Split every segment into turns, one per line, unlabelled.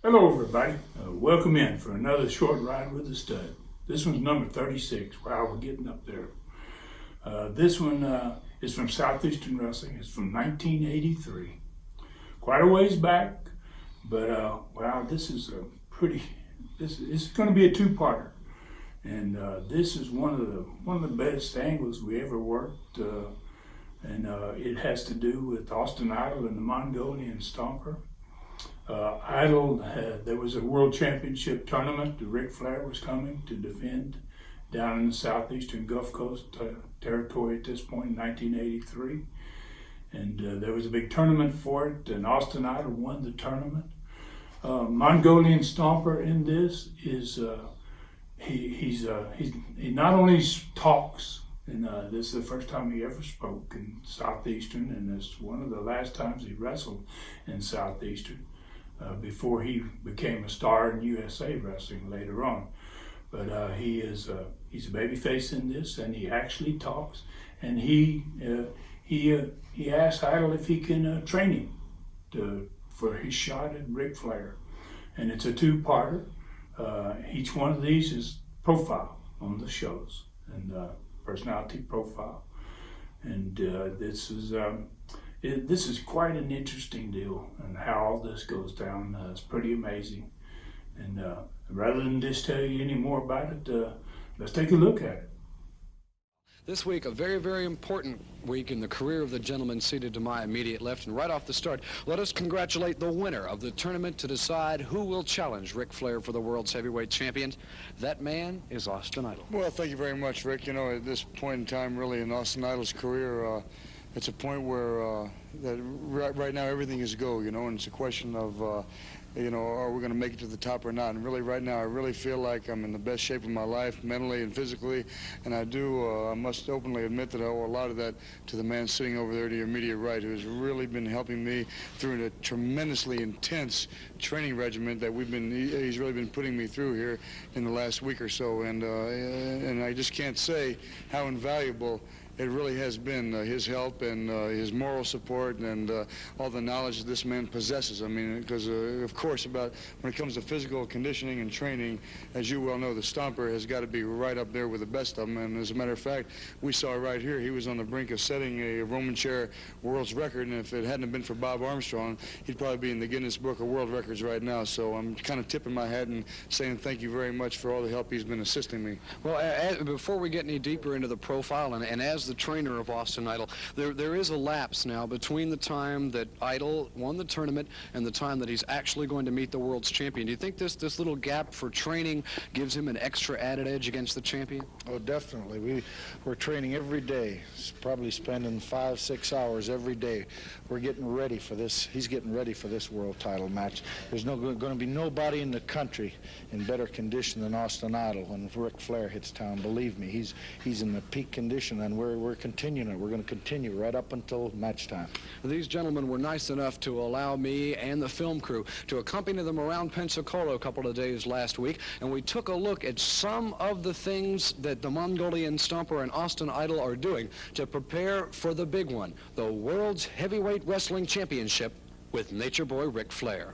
Hello everybody, welcome in for another short ride with the stud. This one's number 36. Wow, we're getting up there. This one is from Southeastern Wrestling. It's from 1983. Quite a ways back, but wow, this is this is going to be a two-parter. And this is one of the best angles we ever worked, and it has to do with Austin Idol and the Mongolian Stomper. Idol, there was a world championship tournament that Ric Flair was coming to defend down in the southeastern Gulf Coast territory at this point in 1983. And there was a big tournament for it, and Austin Idol won the tournament. Mongolian Stomper in this is, he not only talks, and this is the first time he ever spoke in Southeastern, and it's one of the last times he wrestled in Southeastern. Before he became a star in USA Wrestling later on. But he's a babyface in this, and he actually talks. And he asked Idol if he can train him for his shot at Ric Flair. And it's a two-parter. Each one of these is profile on the shows, and personality profile. And this is quite an interesting deal, and how all this goes down. It's pretty amazing. And rather than just tell you any more about it, let's take a look at it.
This week, a very, very important week in the career of the gentleman seated to my immediate left. And right off the start, let us congratulate the winner of the tournament to decide who will challenge Ric Flair for the world's heavyweight champion. That man is Austin Idol.
Well, thank you very much, Rick. You know, at this point in time, really, in Austin Idol's career, it's a point where right now everything is go, you know, and it's a question of, you know, are we going to make it to the top or not? And really, right now, I really feel like I'm in the best shape of my life, mentally and physically. And I must openly admit that I owe a lot of that to the man sitting over there to your immediate right, who has really been helping me through a tremendously intense training regimen that he's really been putting me through here in the last week or so. And I just can't say how invaluable it really has been, his help and his moral support and all the knowledge that this man possesses. I mean, because, of course, when it comes to physical conditioning and training, as you well know, the Stomper has got to be right up there with the best of them. And as a matter of fact, we saw right here, he was on the brink of setting a Roman chair world's record. And if it hadn't been for Bob Armstrong, he'd probably be in the Guinness Book of World Records right now. So I'm kind of tipping my hat and saying thank you very much for all the help he's been assisting me.
Well, before we get any deeper into the profile, and as the trainer of Austin Idol, there is a lapse now between the time that Idol won the tournament and the time that he's actually going to meet the world's champion. Do you think this little gap for training gives him an extra added edge against the champion?
Oh, definitely. We're training every day, probably spending 5-6 hours every day. We're getting ready for this. He's getting ready for this world title match. There's going to be nobody in the country in better condition than Austin Idol when Ric Flair hits town. Believe me, he's in the peak condition, and we're continuing it. We're going to continue right up until match time.
These gentlemen were nice enough to allow me and the film crew to accompany them around Pensacola a couple of days last week, and we took a look at some of the things that the Mongolian Stomper and Austin Idol are doing to prepare for the big one, the World's Heavyweight Wrestling Championship with Nature Boy Ric Flair.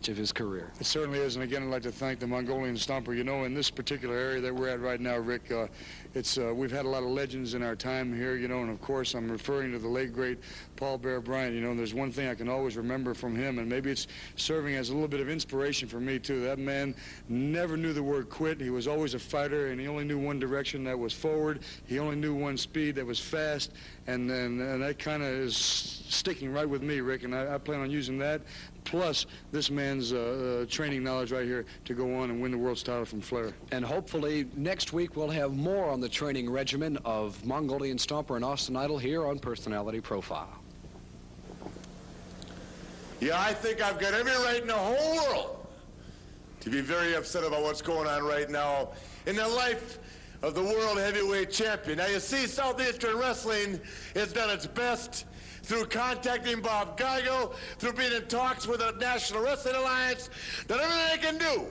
match of his career.
It certainly is, and again, I'd like to thank the Mongolian Stomper. You know, in this particular area that we're at right now, Rick, we've had a lot of legends in our time here, you know, and of course I'm referring to the late, great Paul Bear Bryant. You know, and there's one thing I can always remember from him, and maybe it's serving as a little bit of inspiration for me, too. That man never knew the word quit. He was always a fighter, and he only knew one direction, that was forward. He only knew one speed, that was fast, and that kind of is sticking right with me, Rick, and I plan on using that, plus this man's training knowledge right here to go on and win the world's title from Flair.
And hopefully next week we'll have more on the training regimen of Mongolian Stomper and Austin Idol here on Personality Profile.
Yeah, I think I've got every right in the whole world to be very upset about what's going on right now in the life of the world heavyweight champion. Now, you see, Southeastern Wrestling has done its best through contacting Bob Geigel, through being in talks with the National Wrestling Alliance, done everything they can do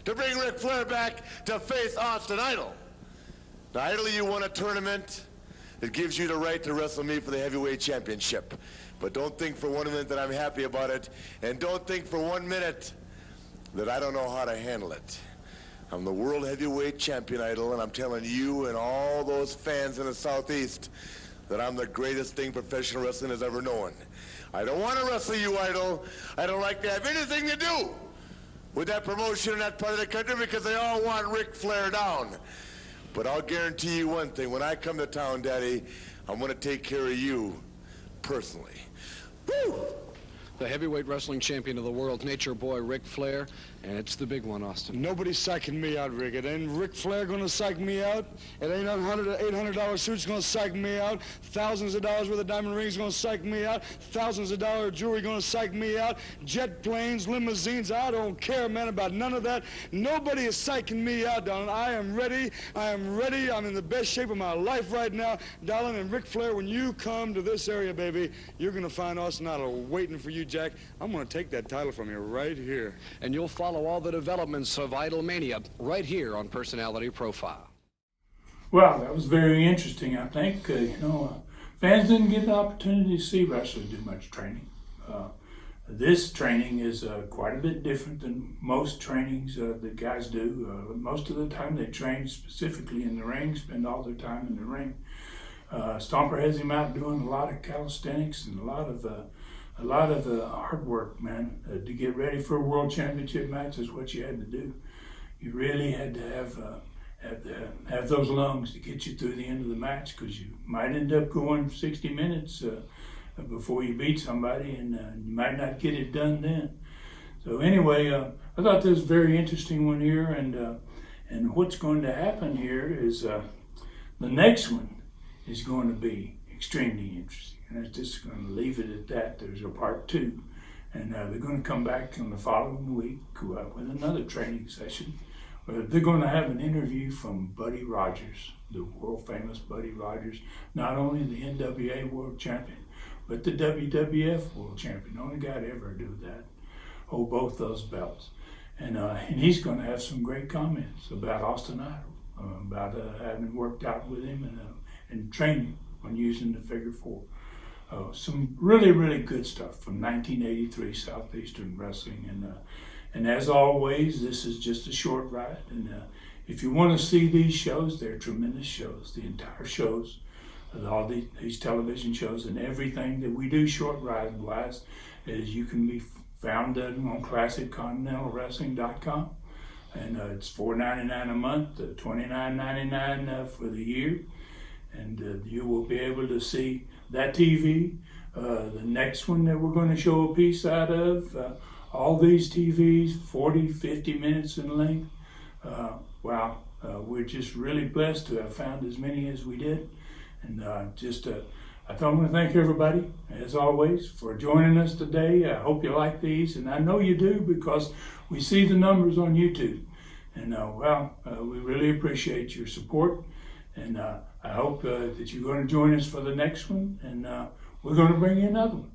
to bring Ric Flair back to face Austin Idol. Now, Idol, you won a tournament that gives you the right to wrestle me for the heavyweight championship. But don't think for 1 minute that I'm happy about it, and don't think for 1 minute that I don't know how to handle it. I'm the world heavyweight champion, Idol, and I'm telling you and all those fans in the Southeast that I'm the greatest thing professional wrestling has ever known. I don't want to wrestle you, Idol. I don't like to have anything to do with that promotion in that part of the country because they all want Ric Flair down. But I'll guarantee you one thing. When I come to town, Daddy, I'm going to take care of you personally. Woo!
The heavyweight wrestling champion of the world, Nature Boy Ric Flair, and it's the big one, Austin.
Nobody's psyching me out, Rick. It ain't Ric Flair going to psych me out. It ain't $800 suits going to psych me out. Thousands of dollars worth of diamond rings going to psych me out. Thousands of dollars of jewelry going to psych me out. Jet planes, limousines, I don't care, man, about none of that. Nobody is psyching me out, darling. I am ready. I am ready. I'm in the best shape of my life right now, darling. And Ric Flair, when you come to this area, baby, you're going to find Austin Idol waiting for you, Jack. I'm going to take that title from you right here.
And you'll follow all the developments of Idolmania right here on Personality Profile.
Well, that was very interesting, I think. Fans didn't get the opportunity to see wrestlers do much training. This training is quite a bit different than most trainings that guys do. Most of the time they train specifically in the ring, spend all their time in the ring. Stomper has him out doing a lot of calisthenics and a lot of hard work, man. To get ready for a world championship match is what you had to do. You really had to have those lungs to get you through the end of the match, because you might end up going 60 minutes before you beat somebody, and you might not get it done then. So anyway, I thought this was a very interesting one here, and what's going to happen here is the next one is going to be extremely interesting. And I'm just going to leave it at that. There's a part 2. And they're going to come back in the following week with another training session. They're going to have an interview from Buddy Rogers, the world famous Buddy Rogers, not only the NWA world champion, but the WWF world champion. Only guy to ever do that, hold both those belts. And he's going to have some great comments about Austin Idol, about having worked out with him and training on using the figure 4. Some really, really good stuff from 1983 Southeastern Wrestling. And as always, this is just a short ride. And if you want to see these shows, they're tremendous shows. The entire shows, all these television shows and everything that we do short ride wise, is you can be found on ClassicContinentalWrestling.com. And it's $4.99 a month, $29.99 for the year. And you will be able to see that TV, the next one that we're going to show a piece out of, all these TVs, 40, 50 minutes in length. Wow, we're just really blessed to have found as many as we did. And I want to thank everybody, as always, for joining us today. I hope you like these, and I know you do, because we see the numbers on YouTube. And we really appreciate your support. And I hope that you're going to join us for the next one, and we're going to bring you another one.